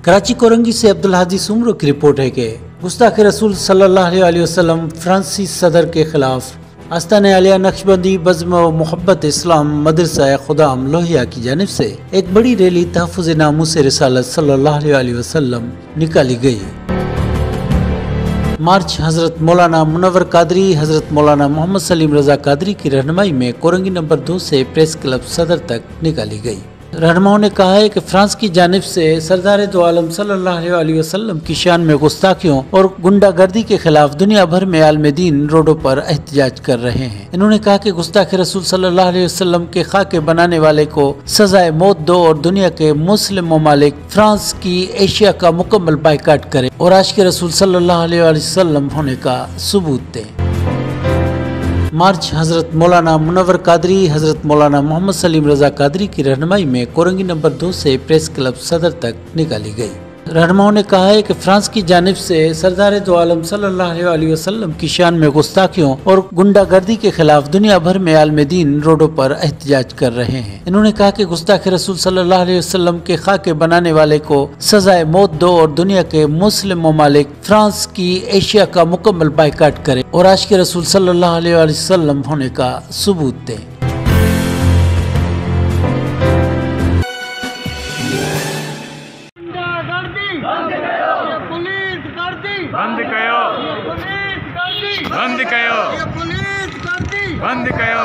कराची कोरंगी से अब्दुल हादी सुमरो की रिपोर्ट है कि गुस्ताख रसूल सल्लल्लाहु अलैहि वसल्लम फ्रांसी सदर के खिलाफ आस्ताने आलिया नक्शबंदी बज़्म व मोहब्बत इस्लाम मदरसा खुदाम लोहिया की जानिब से एक बड़ी रैली तहफ़्फ़ुज़ नामूस रिसालत सल्लल्लाहु अलैहि वसल्लम निकाली गई। मार्च हजरत मौलाना मुनव्वर कादरी, हजरत मौलाना मोहम्मद सलीम रजा कादरी की रहनुमाई में कोरंगी नंबर 2 से प्रेस क्लब सदर तक निकाली गई। रहनुमाओं ने कहा है कि फ्रांस की जानिब से सरदार दो आलम सल्लल्लाहु अलैहि वसल्लम की शान में गुस्ताखियों और गुंडागर्दी के खिलाफ दुनिया भर में आलम दीन रोडों पर एहतजाज कर रहे हैं। इन्होंने कहा कि गुस्ताख रसूल सल्लल्लाहु अलैहि वसल्लम के खाके बनाने वाले को सजाए मौत दो और दुनिया के मुस्लिम ममालिक फ्रांस की एशिया का मुकम्मल बाइकाट करें और आशिक रसूल सल्लल्लाहु अलैहि वसल्लम होने का सबूत दें। मार्च हजरत मौलाना मुनव्वर कादरी, हजरत मौलाना मोहम्मद सलीम रजा कादरी की रहनुमाई में कोरंगी नंबर 2 से प्रेस क्लब सदर तक निकाली गई। रहनुमाओं ने कहा है कि फ्रांस की जानिब से सरदार दो आलम सल्लल्लाहु अलैहि वसल्लम की शान में गुस्ताखियों और गुंडागर्दी के खिलाफ दुनिया भर में आलम दीन रोडों पर एहतजाज कर रहे हैं। इन्होंने कहा कि गुस्ताख रसूल सल्लल्लाहु अलैहि वसल्लम के खाके बनाने वाले को सजाए मौत दो और दुनिया के मुस्लिम ममालिक फ्रांस की एशिया का मुकम्मल बाइकाट करें और आशिक रसूल सल्लल्लाहु अलैहि वसल्लम होने का सबूत दें। बंद कयो, बंद कयो, बंद कयो,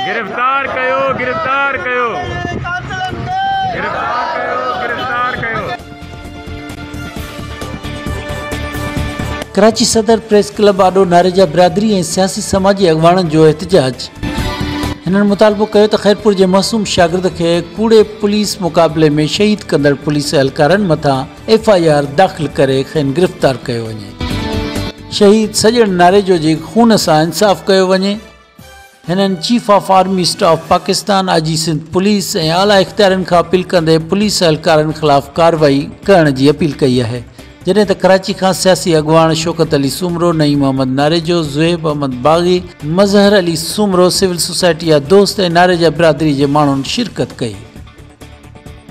गिरफ्तार कयो, गिरफ्तार कयो, गिरफ्तार कयो, गिरफ्तार कयो। कराची सदर प्रेस क्लब आडो नारेजा बिरादरी ऐं सियासी समाजी अॻवाननि जो एहतजाज। हिननि मुतालबो कयो त ख़ैरपुर जे मासूम शागिर्द खे कूड़े पुलिस मुक़ाबले में शहीद कंदड़ पुलिस एहलकारनि मथां FIR दाख़िल करे खेनि गिरफ़्तार कयो वञे। शहीद सॼण नारेजो जे खून सां इंसाफ़ कयो वञे। हिननि chief of army staff Pakistan, आजी सिंध पुलिस ऐं आला इख़्तियारनि खां अपील कंदे पुलिस एहलकारनि ख़िलाफ़ कार्रवाई करण जी अपील कई आहे। जॾहिं त कराची खां सियासी अॻवान शौकत अली सुमरो, नईम अहमद नारेजो, ज़ुहैब अहमद बाग़ी, मज़हर अली सुमरो, सिविल सोसाइटी या दोस्त ऐं नारेजा बिरादरी जे माण्हुनि शिरकत कई।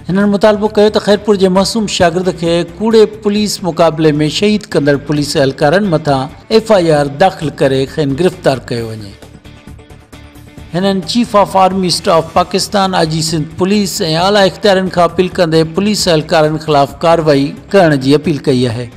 हिननि मुतालबो कयो त ख़ैरपुर जे मासूम शागिर्द खे कूड़े पुलिस मुक़ाबले में शहीद कंदड़ पुलिस एहलकारनि मथां FIR दाख़िल करे खेनि गिरफ़्तार कयो वञे। हिननि chief of army staff Pakistan, आजी सिंध पुलिस ऐं आला इख़्तियारनि खां अपील कंदे पुलिस एहलकारनि ख़िलाफ़ कार्रवाई करण जी अपील कई आहे।